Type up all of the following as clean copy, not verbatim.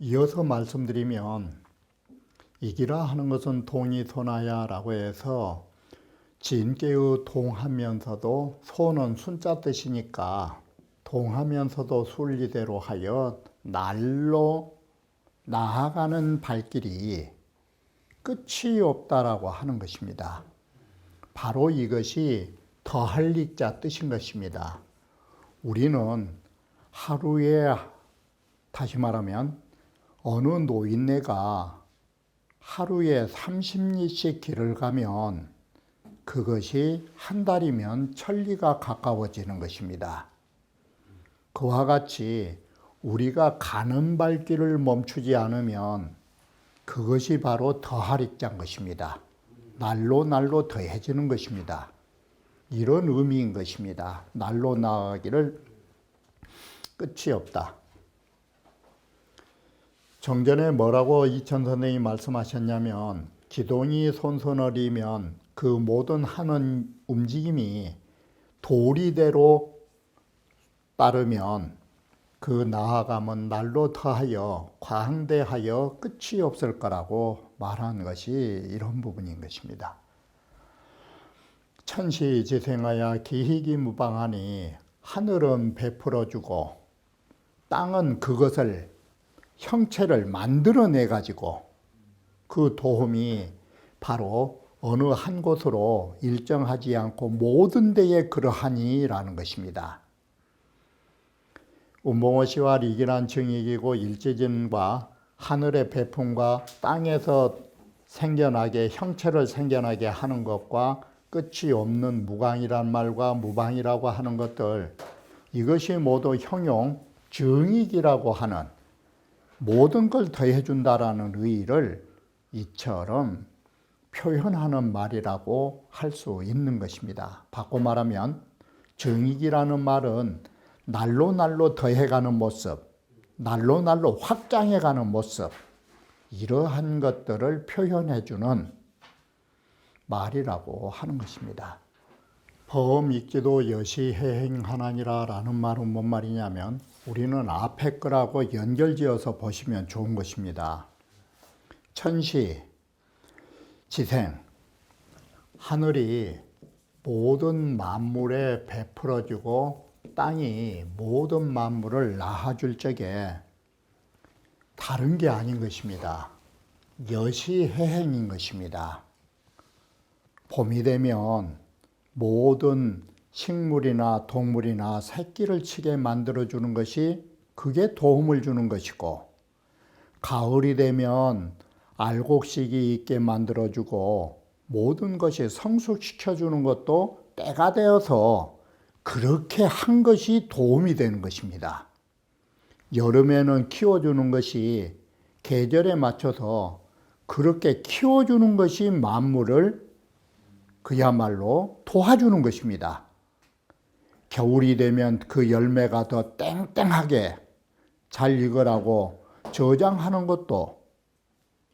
이어서 말씀드리면 이기라 하는 것은 동이 소나야 라고 해서 진께의 동하면서도 소는 순자 뜻이니까 동하면서도 순리대로 하여 날로 나아가는 발길이 끝이 없다라고 하는 것입니다. 바로 이것이 더할 리자 뜻인 것입니다. 우리는 하루에 다시 말하면 어느 노인네가 하루에 30리씩 길을 가면 그것이 한 달이면 천리가 가까워지는 것입니다. 그와 같이 우리가 가는 발길을 멈추지 않으면 그것이 바로 더하릭자인 것입니다. 날로 날로 더해지는 것입니다. 이런 의미인 것입니다. 날로 나아가기를 끝이 없다. 정전에 뭐라고 이천 선생님이 말씀하셨냐면 기동이 손손어리면 그 모든 하는 움직임이 도리대로 따르면 그 나아감은 날로 더하여 광대하여 끝이 없을 거라고 말한 것이 이런 부분인 것입니다. 천시지생하여 기희기무방하니 하늘은 베풀어주고 땅은 그것을 형체를 만들어내 가지고 그 도움이 바로 어느 한 곳으로 일정하지 않고 모든 데에 그러하니 라는 것입니다. 운봉어시와 리기란 증익이고 일제진과 하늘의 배품과 땅에서 생겨나게 형체를 생겨나게 하는 것과 끝이 없는 무광이란 말과 무방이라고 하는 것들, 이것이 모두 형용 증익이라고 하는 모든 걸 더해준다라는 의의를 이처럼 표현하는 말이라고 할 수 있는 것입니다. 바꿔 말하면 증익이라는 말은 날로 날로 더해가는 모습, 날로 날로 확장해가는 모습, 이러한 것들을 표현해주는 말이라고 하는 것입니다. 범익지도 여시해행하나니라 라는 말은 뭔 말이냐면 우리는 앞에 거라고 연결지어서 보시면 좋은 것입니다. 천시, 지생, 하늘이 모든 만물에 베풀어주고 땅이 모든 만물을 낳아줄 적에 다른 게 아닌 것입니다. 여시해행인 것입니다. 봄이 되면 모든 식물이나 동물이나 새끼를 치게 만들어주는 것이 그게 도움을 주는 것이고, 가을이 되면 알곡식이 있게 만들어주고 모든 것이 성숙시켜주는 것도 때가 되어서 그렇게 한 것이 도움이 되는 것입니다. 여름에는 키워주는 것이 계절에 맞춰서 그렇게 키워주는 것이 만물을 그야말로 도와주는 것입니다. 겨울이 되면 그 열매가 더 땡땡하게 잘 익으라고 저장하는 것도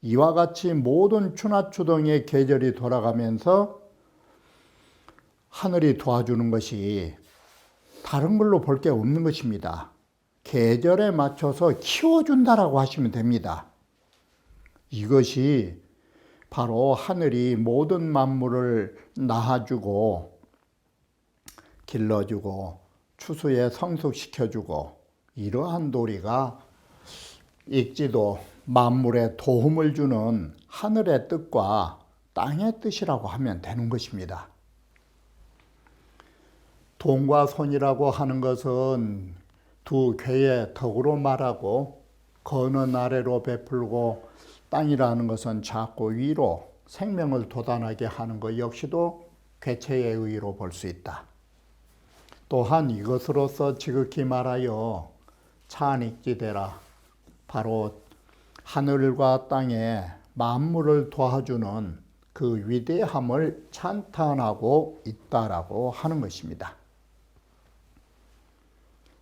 이와 같이 모든 추나추동의 계절이 돌아가면서 하늘이 도와주는 것이 다른 걸로 볼 게 없는 것입니다. 계절에 맞춰서 키워준다라고 하시면 됩니다. 이것이 바로 하늘이 모든 만물을 낳아주고 길러주고 추수에 성숙시켜주고 이러한 도리가 익지도 만물에 도움을 주는 하늘의 뜻과 땅의 뜻이라고 하면 되는 것입니다. 동과 손이라고 하는 것은 두 괴의 덕으로 말하고 거는 아래로 베풀고 땅이라는 것은 작고 위로 생명을 돋아나게 하는 것 역시도 괴체의 의의로 볼 수 있다. 또한 이것으로서 지극히 말하여 차익지대라, 바로 하늘과 땅에 만물을 도와주는 그 위대함을 찬탄하고 있다라고 하는 것입니다.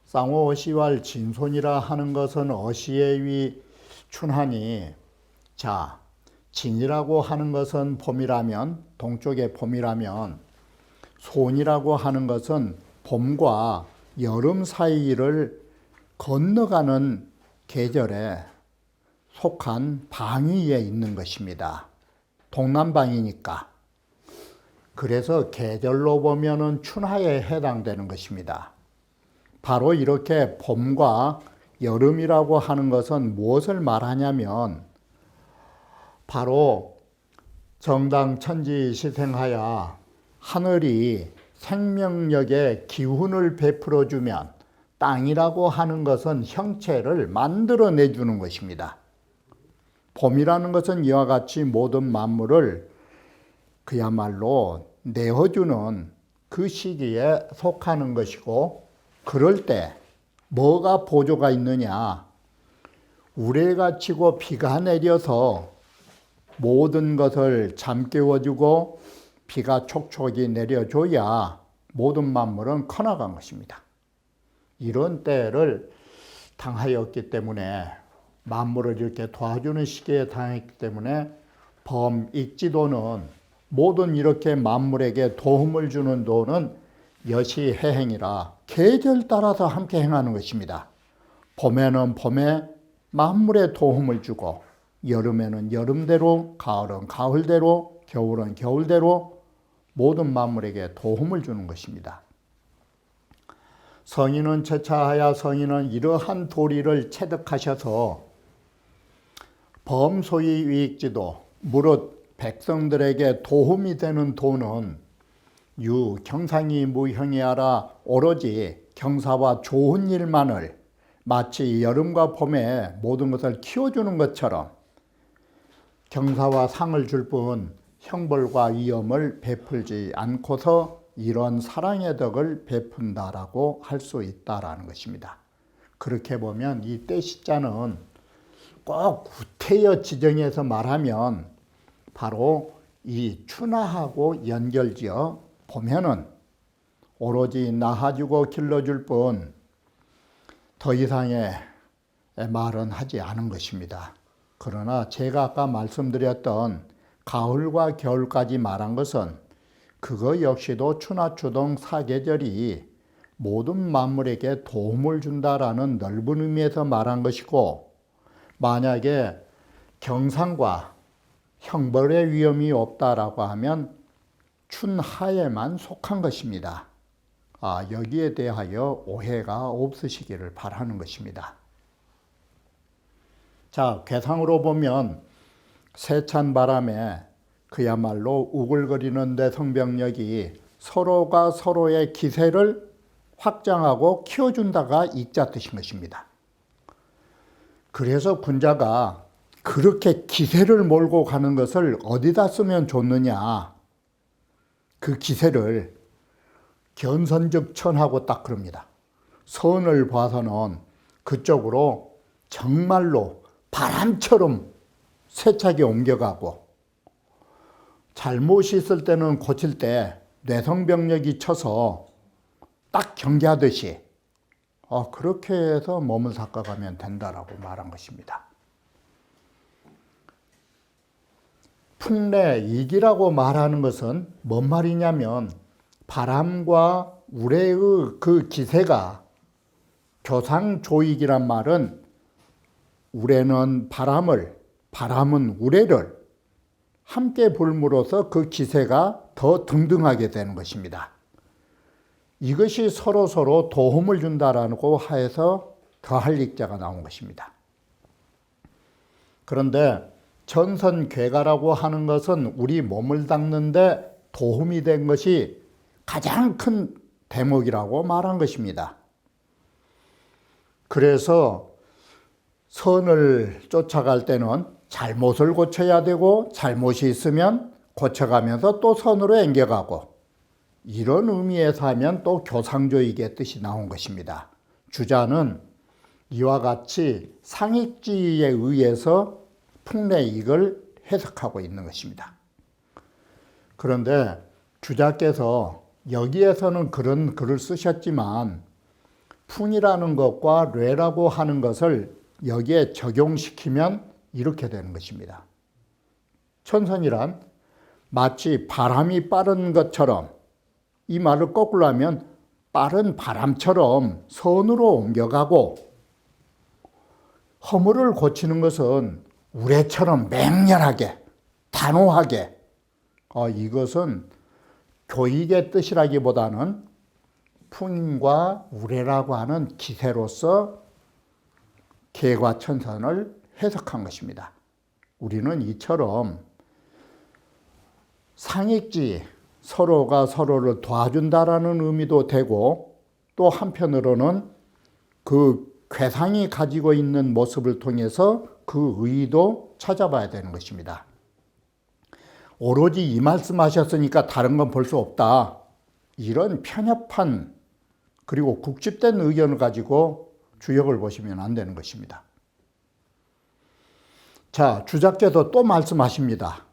쌍호 어시왈 진손이라 하는 것은 어시의 위 춘하니, 자, 진이라고 하는 것은 봄이라면, 동쪽의 봄이라면, 손이라고 하는 것은 봄과 여름 사이를 건너가는 계절에 속한 방위에 있는 것입니다. 동남방이니까. 그래서 계절로 보면은 춘하에 해당되는 것입니다. 바로 이렇게 봄과 여름이라고 하는 것은 무엇을 말하냐면, 바로 정당 천지시생하여 하늘이 생명력의 기운을 베풀어주면 땅이라고 하는 것은 형체를 만들어내주는 것입니다. 봄이라는 것은 이와 같이 모든 만물을 그야말로 내어주는 그 시기에 속하는 것이고, 그럴 때 뭐가 보조가 있느냐? 우레가 치고 비가 내려서 모든 것을 잠깨워주고 비가 촉촉이 내려줘야 모든 만물은 커나간 것입니다. 이런 때를 당하였기 때문에, 만물을 이렇게 도와주는 시기에 당했기 때문에 범익지도는, 모든 이렇게 만물에게 도움을 주는 도는 여시해행이라 계절 따라서 함께 행하는 것입니다. 봄에는 봄에 만물에 도움을 주고, 여름에는 여름대로, 가을은 가을대로, 겨울은 겨울대로 모든 만물에게 도움을 주는 것입니다. 성인은 제차하여 성인은 이러한 도리를 체득하셔서 범소위 위익지도, 무릇 백성들에게 도움이 되는 도는 유 경상이 무형이하라, 오로지 경사와 좋은 일만을, 마치 여름과 봄에 모든 것을 키워주는 것처럼 경사와 상을 줄 뿐 형벌과 위엄을 베풀지 않고서 이런 사랑의 덕을 베푼다라고 할 수 있다라는 것입니다. 그렇게 보면 이 때시자는 꼭 구태여 지정해서 말하면 바로 이 춘하하고 연결지어 보면은 오로지 낳아주고 길러줄 뿐 더 이상의 말은 하지 않은 것입니다. 그러나 제가 아까 말씀드렸던 가을과 겨울까지 말한 것은 그거 역시도 춘하추동 사계절이 모든 만물에게 도움을 준다라는 넓은 의미에서 말한 것이고, 만약에 경상과 형벌의 위험이 없다라고 하면 춘하에만 속한 것입니다. 여기에 대하여 오해가 없으시기를 바라는 것입니다. 자, 괴상으로 보면 세찬 바람에 그야말로 우글거리는 내성병력이 서로가 서로의 기세를 확장하고 키워준다가 익자 뜻인 것입니다. 그래서 군자가 그렇게 기세를 몰고 가는 것을 어디다 쓰면 좋느냐, 그 기세를 견선즉천하고 딱 그럽니다. 선을 봐서는 그쪽으로 정말로 바람처럼 세차게 옮겨가고, 잘못이 있을 때는 고칠 때 뇌성병력이 쳐서 딱 경계하듯이 그렇게 해서 몸을 닦아가면 된다라고 말한 것입니다. 풍래익이라고 말하는 것은 뭔 말이냐면, 바람과 우레의 그 기세가, 교상조익이란 말은 우레는 바람을, 바람은 우레를 함께 불므로써 그 기세가 더 등등하게 되는 것입니다. 이것이 서로 도움을 준다라고 하여서 더할 익자가 나온 것입니다. 그런데 전선괴가라고 하는 것은 우리 몸을 닦는데 도움이 된 것이 가장 큰 대목이라고 말한 것입니다. 그래서 선을 쫓아갈 때는 잘못을 고쳐야 되고, 잘못이 있으면 고쳐가면서 또 선으로 옮겨가고, 이런 의미에서 하면 또 교상조익의 뜻이 나온 것입니다. 주자는 이와 같이 상익지에 의해서 풍래익을 해석하고 있는 것입니다. 그런데 주자께서 여기에서는 그런 글을 쓰셨지만 풍이라는 것과 뇌라고 하는 것을 여기에 적용시키면 이렇게 되는 것입니다. 천선이란 마치 바람이 빠른 것처럼, 이 말을 거꾸로 하면 빠른 바람처럼 선으로 옮겨가고, 허물을 고치는 것은 우레처럼 맹렬하게 단호하게, 이것은 교익의 뜻이라기보다는 풍과 우레라고 하는 기세로서 개과천선을 해석한 것입니다. 우리는 이처럼 상익지, 서로가 서로를 도와준다라는 의미도 되고, 또 한편으로는 그 괴상이 가지고 있는 모습을 통해서 그 의의도 찾아봐야 되는 것입니다. 오로지 이 말씀하셨으니까 다른 건 볼 수 없다, 이런 편협한 그리고 국집된 의견을 가지고 주역을 보시면 안 되는 것입니다. 자, 주작께서 또 말씀하십니다.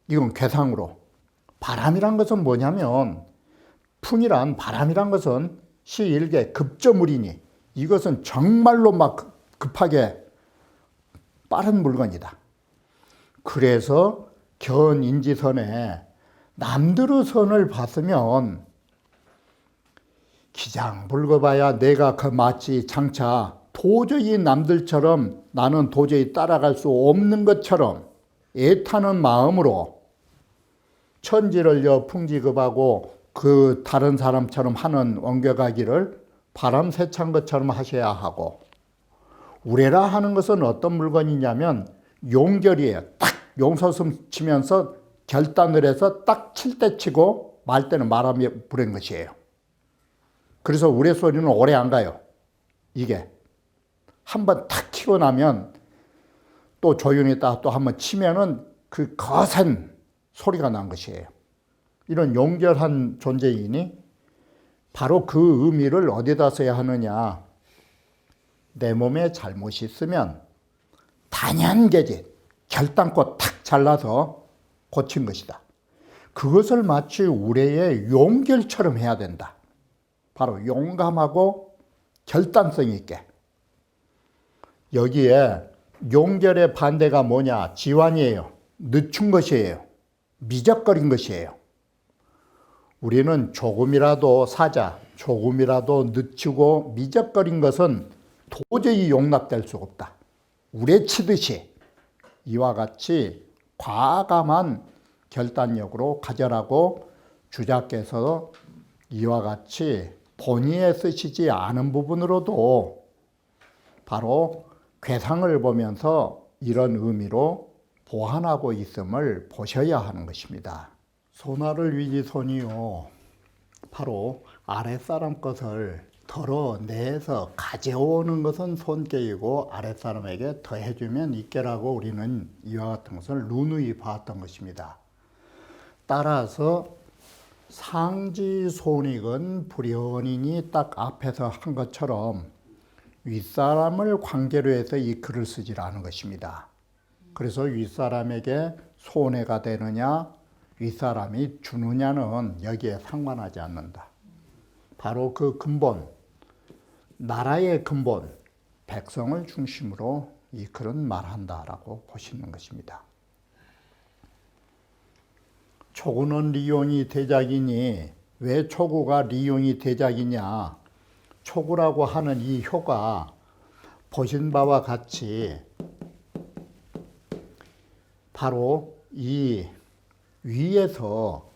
이건 괴상으로. 바람이란 것은 뭐냐면, 풍이란, 바람이란 것은 시일개 급조물이니 이것은 정말로 막 급하게 빠른 물건이다. 그래서 견인지선에 남들의 선을 봤으면 기장 붉어봐야 내가 그 마치 장차 도저히 남들처럼 나는 도저히 따라갈 수 없는 것처럼 애타는 마음으로 천지를 풍지급하고 그 다른 사람처럼 하는 옮겨가기를 바람 세찬 것처럼 하셔야 하고, 우레라 하는 것은 어떤 물건이냐면 용결이에요. 딱 용서슴 치면서 결단을 해서 딱 칠 때 치고 말 때는 바람이 부는 것이에요. 그래서 우레 소리는 오래 안 가요. 이게 한번 탁 치고 나면 또 조용히 있다가 또 한번 치면은 그 거센 소리가 난 것이에요. 이런 용결한 존재이니 바로 그 의미를 어디다 써야 하느냐. 내 몸에 잘못이 있으면 단연계지 결단코 탁 잘라서 고친 것이다. 그것을 마치 우레의 용결처럼 해야 된다. 바로 용감하고 결단성 있게. 여기에 용결의 반대가 뭐냐? 지완이에요. 늦춘 것이에요. 미적거린 것이에요. 우리는 조금이라도 사자, 조금이라도 늦추고 미적거린 것은 도저히 용납될 수 없다. 우레치듯이 이와 같이 과감한 결단력으로 가져라고 주자께서 이와 같이 본의에 쓰시지 않은 부분으로도 바로 괴상을 보면서 이런 의미로 보완하고 있음을 보셔야 하는 것입니다. 소나를 위지손이요, 바로 아랫사람 것을 덜어내서 가져오는 것은 손께이고 아랫사람에게 더해주면 있게라고 우리는 이와 같은 것을 누누이 봤던 것입니다. 따라서 상지손익은 불연인이 딱 앞에서 한 것처럼 윗사람을 관계로 해서 이 글을 쓰질 않은 것입니다. 그래서 윗사람에게 손해가 되느냐 윗사람이 주느냐는 여기에 상관하지 않는다. 바로 그 근본, 나라의 근본, 백성을 중심으로 이 글은 말한다라고 보시는 것입니다. 초구는 리용이 대작이니, 왜 초구가 리용이 대작이냐? 초구라고 하는 이 효가 보신 바와 같이 바로 이 위에서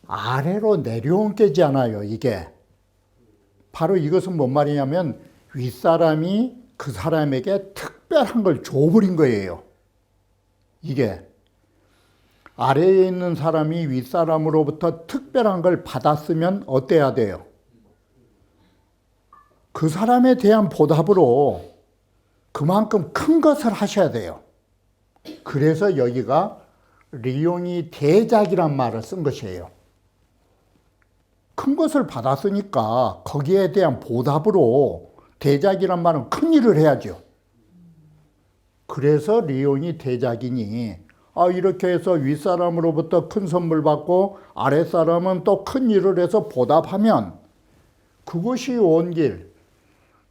아래로 내려온 게지 않아요. 이게 바로 이것은 뭔 말이냐면 윗사람이 그 사람에게 특별한 걸 줘버린 거예요. 이게 아래에 있는 사람이 윗사람으로부터 특별한 걸 받았으면 어때야 돼요? 그 사람에 대한 보답으로 그만큼 큰 것을 하셔야 돼요. 그래서 여기가 리용이 대작이란 말을 쓴 것이에요. 큰 것을 받았으니까 거기에 대한 보답으로 대작이란 말은 큰 일을 해야죠. 그래서 리용이 대작이니 이렇게 해서 윗사람으로부터 큰 선물 받고 아랫사람은 또 큰 일을 해서 보답하면 그것이 온길.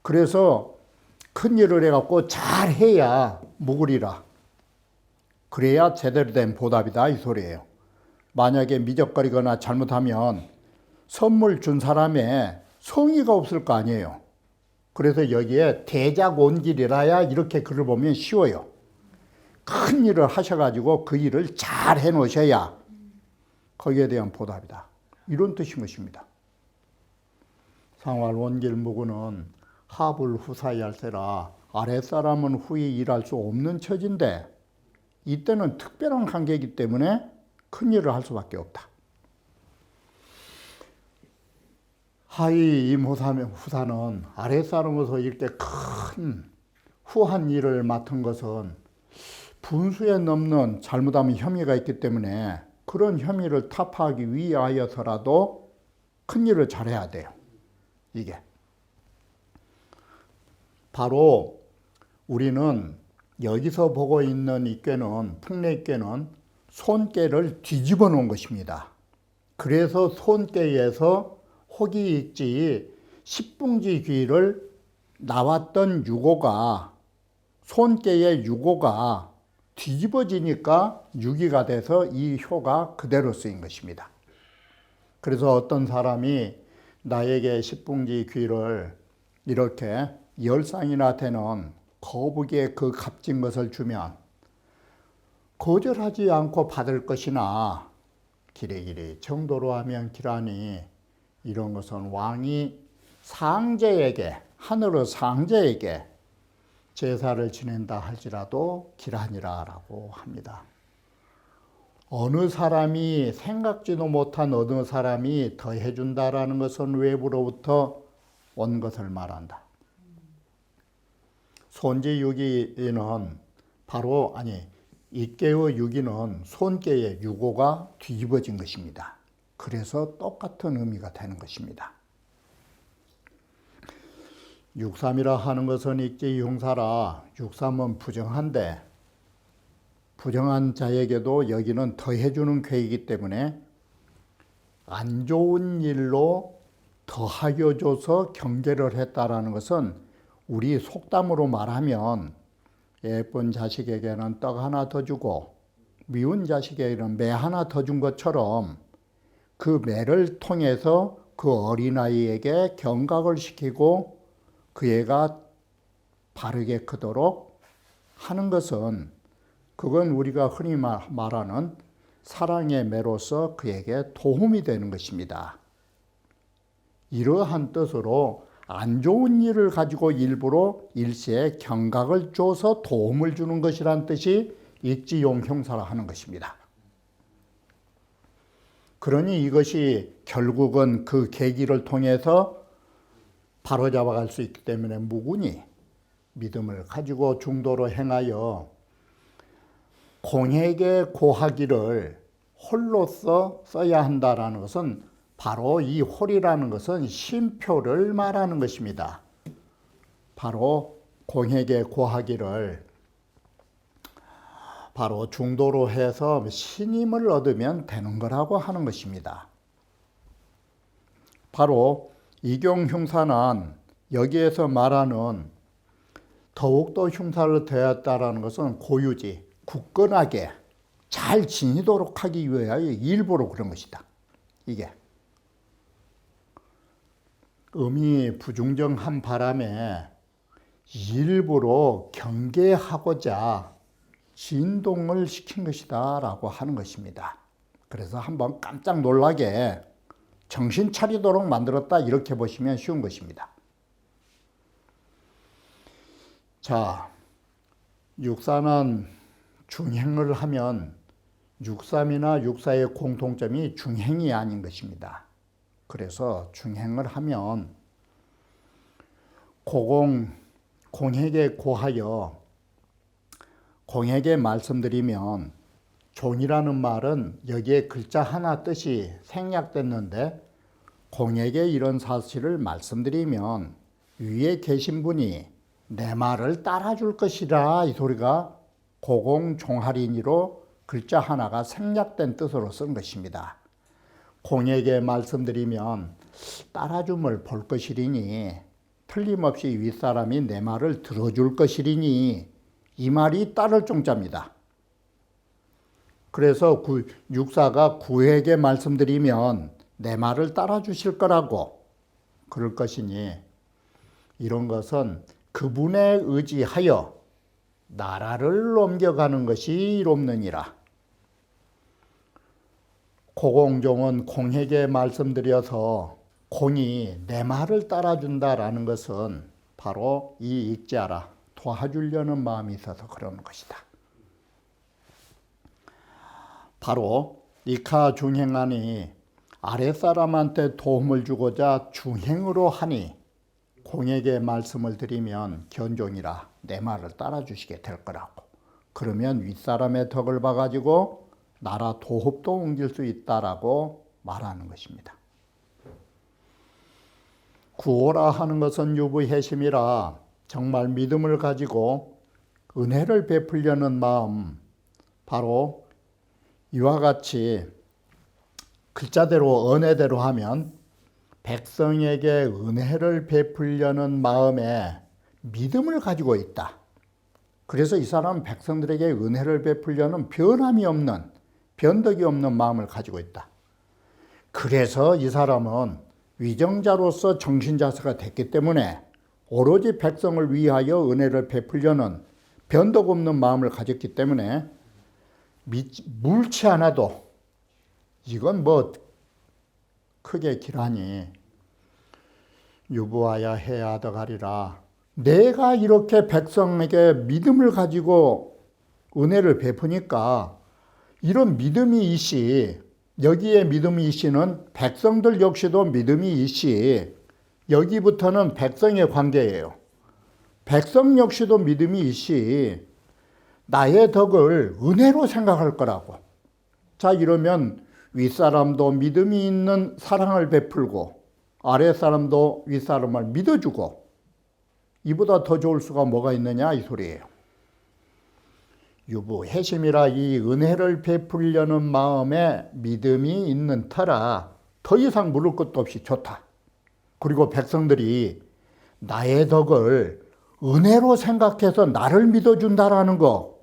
그래서 큰 일을 해갖고 잘해야 묵으리라. 그래야 제대로 된 보답이다 이 소리예요. 만약에 미적거리거나 잘못하면 선물 준 사람의 성의가 없을 거 아니에요. 그래서 여기에 대작 온길이라야 이렇게 글을 보면 쉬워요. 큰 일을 하셔가지고 그 일을 잘 해놓으셔야 거기에 대한 보답이다. 이런 뜻인 것입니다. 상활 원길무구는 하불 후사할세라 아랫사람은 후에 일할 수 없는 처지인데 이때는 특별한 관계이기 때문에 큰 일을 할 수밖에 없다. 하이 임후사는 아랫사람으로서 이렇게 큰 후한 일을 맡은 것은 분수에 넘는 잘못하면 혐의가 있기 때문에 그런 혐의를 타파하기 위하여서라도 큰 일을 잘해야 돼요. 이게 바로 우리는 여기서 보고 있는 이 꾀는 풍례꾀는 손꾀를 뒤집어 놓은 것입니다. 그래서 손꾀에서 혹이익지 십붕지 귀를 나왔던 유고가 손꾀의 유고가 뒤집어지니까 유기가 돼서 이 효가 그대로 쓰인 것입니다. 그래서 어떤 사람이 나에게 십붕지 귀를 이렇게 10쌍이나 되는 거북이의 그 값진 것을 주면 거절하지 않고 받을 것이나 기레기리 정도로 하면 기라니 이런 것은 왕이 상제에게 하늘의 상제에게 제사를 지낸다 할지라도 기라니라라고 합니다. 어느 사람이 생각지도 못한 어느 사람이 더해준다라는 것은 외부로부터 온 것을 말한다. 손지유기는 바로 이깨의 유기는 손깨의 유고가 뒤집어진 것입니다. 그래서 똑같은 의미가 되는 것입니다. 육삼이라 하는 것은 익지 흉사라. 육삼은 부정한데 부정한 자에게도 여기는 더해주는 쾌이기 때문에 안 좋은 일로 더하여 줘서 경계를 했다라는 것은 우리 속담으로 말하면 예쁜 자식에게는 떡 하나 더 주고 미운 자식에게는 매 하나 더 준 것처럼 그 매를 통해서 그 어린아이에게 경각을 시키고 그 애가 바르게 크도록 하는 것은 그건 우리가 흔히 말하는 사랑의 매로서 그에게 도움이 되는 것입니다. 이러한 뜻으로 안 좋은 일을 가지고 일부러 일시에 경각을 줘서 도움을 주는 것이란 뜻이 익지용 형사라 하는 것입니다. 그러니 이것이 결국은 그 계기를 통해서 바로잡아갈 수 있기 때문에 무군이 믿음을 가지고 중도로 행하여 공에게 고하기를 홀로써 써야 한다라는 것은 바로 이 홀이라는 것은 심표를 말하는 것입니다. 바로 공에게 고하기를 바로 중도로 해서 신임을 얻으면 되는 거라고 하는 것입니다. 바로 이경흉사는 여기에서 말하는 더욱더 흉사를 더했다라는 것은 고유지, 굳건하게 잘 지니도록 하기 위하여 일부러 그런 것이다. 이게 음이 부중정한 바람에 일부러 경계하고자 진동을 시킨 것이다 라고 하는 것입니다. 그래서 한번 깜짝 놀라게 정신 차리도록 만들었다 이렇게 보시면 쉬운 것입니다. 자, 육사는 중행을 하면 육삼이나 육사의 공통점이 중행이 아닌 것입니다. 그래서 중행을 하면 공에게 고하여 공에게 말씀드리면 종이라는 말은 여기에 글자 하나 뜻이 생략됐는데 공에게 이런 사실을 말씀드리면 위에 계신 분이 내 말을 따라줄 것이라 이 소리가 고공종할이니로 글자 하나가 생략된 뜻으로 쓴 것입니다. 공에게 말씀드리면 따라줌을 볼 것이리니 틀림없이 윗사람이 내 말을 들어줄 것이리니 이 말이 따를 종자입니다. 그래서 육사가 구에게 말씀드리면 내 말을 따라주실 거라고 그럴 것이니 이런 것은 그분에 의지하여 나라를 옮겨가는 것이 이롭느니라. 고공종은 공에게 말씀드려서 공이 내 말을 따라준다라는 것은 바로 이 익자라 도와주려는 마음이 있어서 그러는 것이다. 바로 이카 중행하니 아랫사람한테 도움을 주고자 중행으로 하니 공에게 말씀을 드리면 견종이라 내 말을 따라주시게 될 거라고. 그러면 윗사람의 덕을 봐가지고 나라 도읍도 옮길 수 있다라고 말하는 것입니다. 구호라 하는 것은 유부해심이라 정말 믿음을 가지고 은혜를 베풀려는 마음, 바로 이와 같이 글자대로 은혜대로 하면 백성에게 은혜를 베풀려는 마음에 믿음을 가지고 있다. 그래서 이 사람은 백성들에게 은혜를 베풀려는 변함이 없는, 변덕이 없는 마음을 가지고 있다. 그래서 이 사람은 위정자로서 정신자세가 됐기 때문에 오로지 백성을 위하여 은혜를 베풀려는 변덕 없는 마음을 가졌기 때문에 물지 않아도 이건 뭐 크게 기라니 유부하야 해야 하더가리라. 내가 이렇게 백성에게 믿음을 가지고 은혜를 베푸니까 이런 믿음이 있시, 여기에 믿음이 있시는 백성들 역시도 믿음이 있시, 여기부터는 백성의 관계예요. 백성 역시도 믿음이 있시 나의 덕을 은혜로 생각할 거라고. 자, 이러면 윗사람도 믿음이 있는 사랑을 베풀고 아랫사람도 윗사람을 믿어주고 이보다 더 좋을 수가 뭐가 있느냐 이 소리예요. 유부해심이라 이 은혜를 베풀려는 마음에 믿음이 있는 터라 더 이상 물을 것도 없이 좋다. 그리고 백성들이 나의 덕을 은혜로 생각해서 나를 믿어준다라는 거,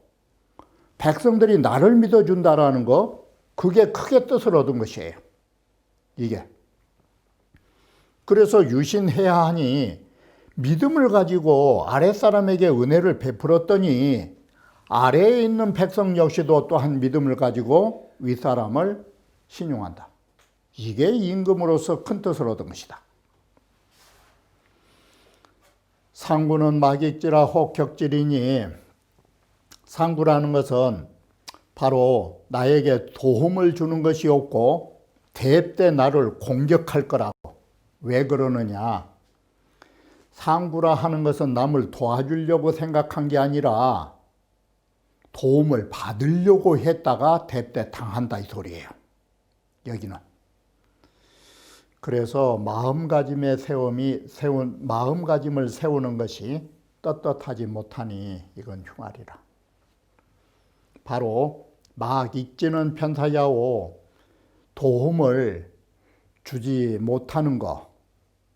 백성들이 나를 믿어준다라는 거, 그게 크게 뜻을 얻은 것이에요. 이게. 그래서 유신해야 하니 믿음을 가지고 아랫사람에게 은혜를 베풀었더니 아래에 있는 백성 역시도 또한 믿음을 가지고 윗사람을 신용한다. 이게 임금으로서 큰 뜻을 얻은 것이다. 상구는 막익지라 혹격질이니 상구라는 것은 바로 나에게 도움을 주는 것이 없고 대때 나를 공격할 거라고. 왜 그러느냐? 상구라 하는 것은 남을 도와주려고 생각한 게 아니라 도움을 받으려고 했다가 대때 당한다 이 소리예요. 여기는. 그래서 마음가짐을 세우는 것이 떳떳하지 못하니 이건 흉하리라. 바로 막 익지는 편사야오, 도움을 주지 못하는 것,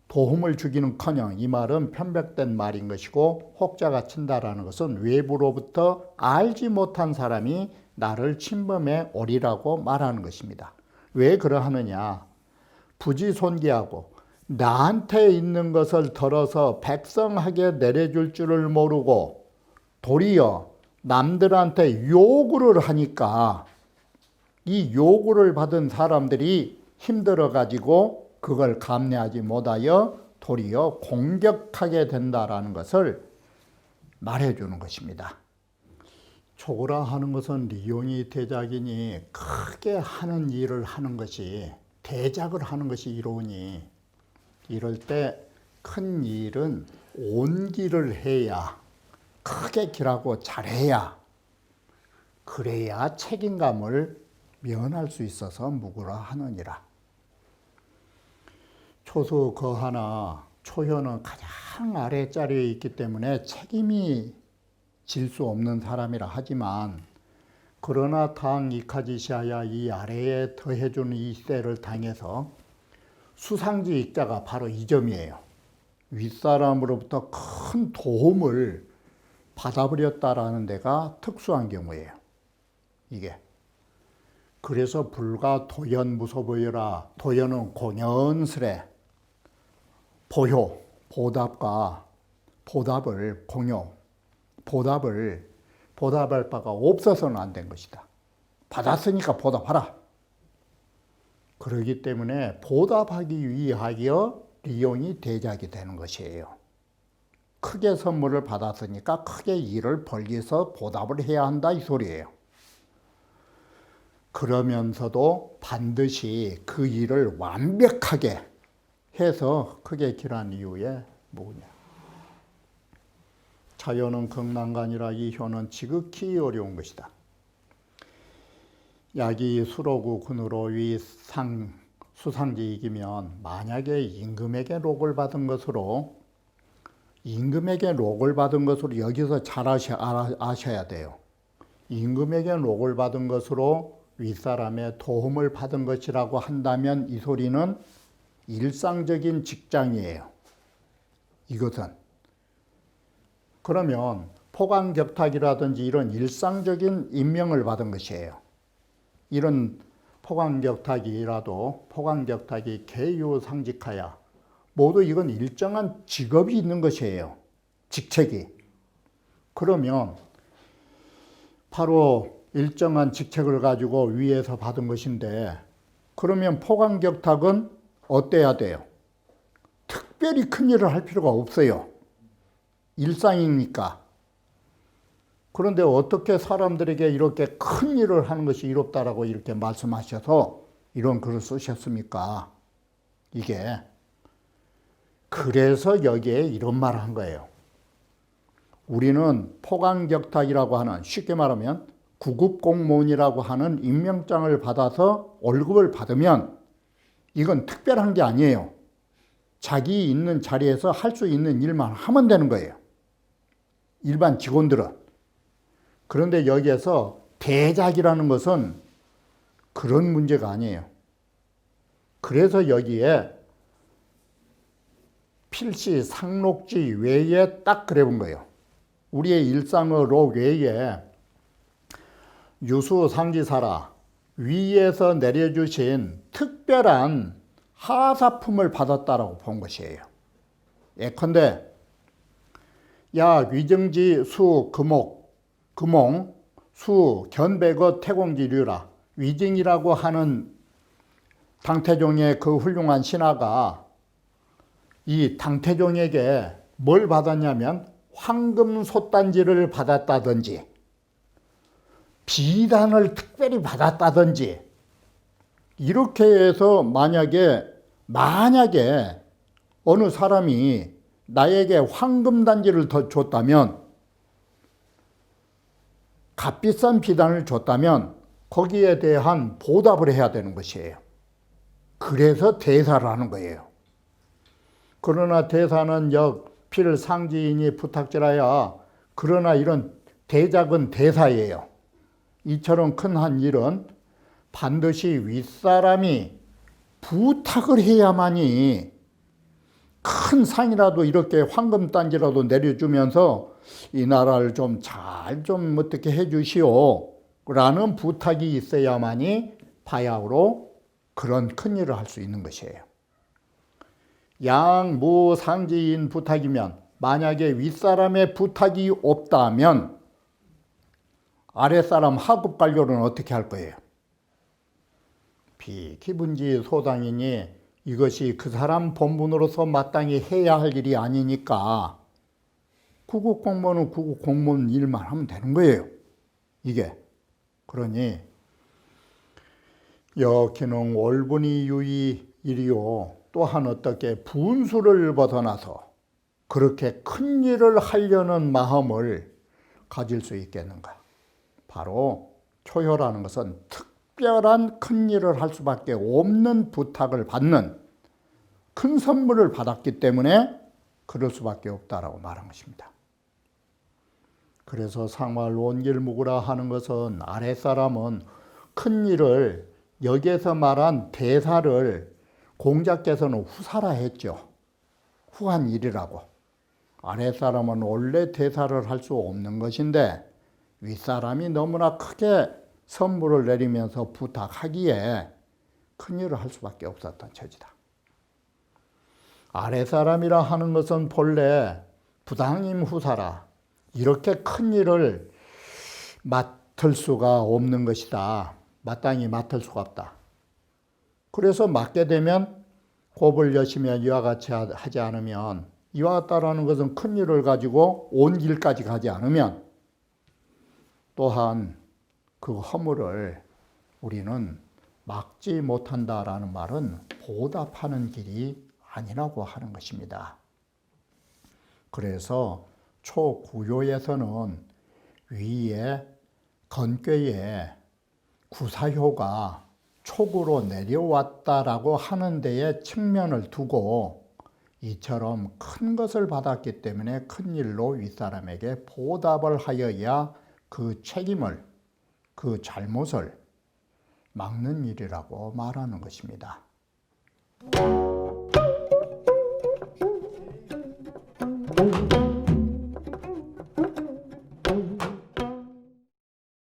도움을 주기는커녕 이 말은 편백된 말인 것이고 혹자가 친다라는 것은 외부로부터 알지 못한 사람이 나를 침범해 오리라고 말하는 것입니다. 왜 그러하느냐? 부지손기하고 나한테 있는 것을 덜어서 백성에게 내려줄 줄을 모르고 도리어 남들한테 요구를 하니까 이 요구를 받은 사람들이 힘들어가지고 그걸 감내하지 못하여 도리어 공격하게 된다라는 것을 말해주는 것입니다. 초고라 하는 것은 리용이 대작이니 크게 하는 일을 하는 것이, 대작을 하는 것이 이로우니 이럴 때 큰 일은 온기를 해야, 크게 길하고 잘해야, 그래야 책임감을 면할 수 있어서 묵으라 하느니라. 초수 거하나 초현은 가장 아래자리에 있기 때문에 책임이 질 수 없는 사람이라 하지만 그러나 당 이카지시아야 이 아래에 더해주는 이 세를 당해서 수상지 익자가 바로 이 점이에요. 윗사람으로부터 큰 도움을 받아버렸다라는 데가 특수한 경우예요. 이게. 그래서 불가 도연 무소보여라. 도연은 공연스레 보효, 보답과 보답을 공요, 보답할 바가 없어서는 안 된 것이다. 받았으니까 보답하라. 그러기 때문에 보답하기 위하여 리용이 대작이 되는 것이에요. 크게 선물을 받았으니까 크게 일을 벌려서 보답을 해야 한다 이 소리예요. 그러면서도 반드시 그 일을 완벽하게 해서 크게 길한 이유에 뭐냐. 자연은 극난간이라 이 효는 지극히 어려운 것이다. 약이 수로구 군으로 수상지 이기면 만약에 임금에게 록을 받은 것으로 여기서 잘 아셔야 돼요. 임금에게 록을 받은 것으로 윗사람의 도움을 받은 것이라고 한다면 이 소리는 일상적인 직장이에요. 이것은. 그러면 포강격탁이라든지 이런 일상적인 임명을 받은 것이에요. 이런 포강격탁이 계유상직하야 모두 이건 일정한 직업이 있는 것이에요. 직책이. 그러면 바로 일정한 직책을 가지고 위에서 받은 것인데 그러면 포강격탁은 어때야 돼요? 특별히 큰 일을 할 필요가 없어요. 일상이니까. 그런데 어떻게 사람들에게 이렇게 큰 일을 하는 것이 이롭다라고 이렇게 말씀하셔서 이런 글을 쓰셨습니까? 이게 그래서 여기에 이런 말을 한 거예요. 우리는 포강격탁이라고 하는, 쉽게 말하면 구급공무원이라고 하는 임명장을 받아서 월급을 받으면 이건 특별한 게 아니에요. 자기 있는 자리에서 할 수 있는 일만 하면 되는 거예요. 일반 직원들은. 그런데 여기에서 대작이라는 것은 그런 문제가 아니에요. 그래서 여기에 필시 상록지 외에 딱 그래 본 거예요. 우리의 일상으로 외에 유수상지사라 위에서 내려주신 특별한 하사품을 받았다라고 본 것이에요. 예컨대 야 위정지 수 금홍 수 견백어 태공지류라. 위증이라고 하는 당태종의 그 훌륭한 신하가 이 당태종에게 뭘 받았냐면 황금 솥단지를 받았다든지 비단을 특별히 받았다든지 이렇게 해서 만약에 어느 사람이 나에게 황금 단지를 더 줬다면, 값비싼 비단을 줬다면 거기에 대한 보답을 해야 되는 것이에요. 그래서 대사를 하는 거예요. 그러나 대사는 필상지인이 부탁지라야. 그러나 이런 대작은 대사예요. 이처럼 큰 한 일은 반드시 윗사람이 부탁을 해야만이 큰 상이라도 이렇게 황금단지라도 내려주면서 이 나라를 좀 어떻게 해주시오 라는 부탁이 있어야만이 바야흐로 그런 큰 일을 할 수 있는 것이에요. 양무상지인 부탁이면, 만약에 윗사람의 부탁이 없다면 아랫사람 하급 관료는 어떻게 할 거예요? 비기분지 소당이니 이것이 그 사람 본분으로서 마땅히 해야 할 일이 아니니까 구국공무원은 구국공무원 일만 하면 되는 거예요. 이게. 그러니 여기는 월분이 유의 일이요. 또한 어떻게 분수를 벗어나서 그렇게 큰 일을 하려는 마음을 가질 수 있겠는가. 바로 초효라는 것은 특별한 큰 일을 할 수밖에 없는 부탁을 받는 큰 선물을 받았기 때문에 그럴 수밖에 없다라고 말한 것입니다. 그래서 상말 온길무구라 하는 것은 아랫사람은 큰 일을 여기에서 말한 대사를 공자께서는 후사라 했죠. 후한 일이라고. 아랫사람은 원래 대사를 할 수 없는 것인데 윗사람이 너무나 크게 선물을 내리면서 부탁하기에 큰일을 할 수밖에 없었던 처지다. 아랫사람이라 하는 것은 본래 부당임 후사라. 이렇게 큰 일을 맡을 수가 없는 것이다. 마땅히 맡을 수가 없다. 그래서 맡게 되면 곱을 여시며 이와 같이 하지 않으면, 이와 같다라는 것은 큰 일을 가지고 온 길까지 가지 않으면 또한 그 허물을 우리는 막지 못한다라는 말은 보답하는 길이 아니라고 하는 것입니다. 그래서 초구요에서는 위에 건괴에 구사효가 촉으로 내려왔다라고 하는 데에 측면을 두고 이처럼 큰 것을 받았기 때문에 큰 일로 윗사람에게 보답을 하여야 그 책임을, 그 잘못을 막는 일이라고 말하는 것입니다.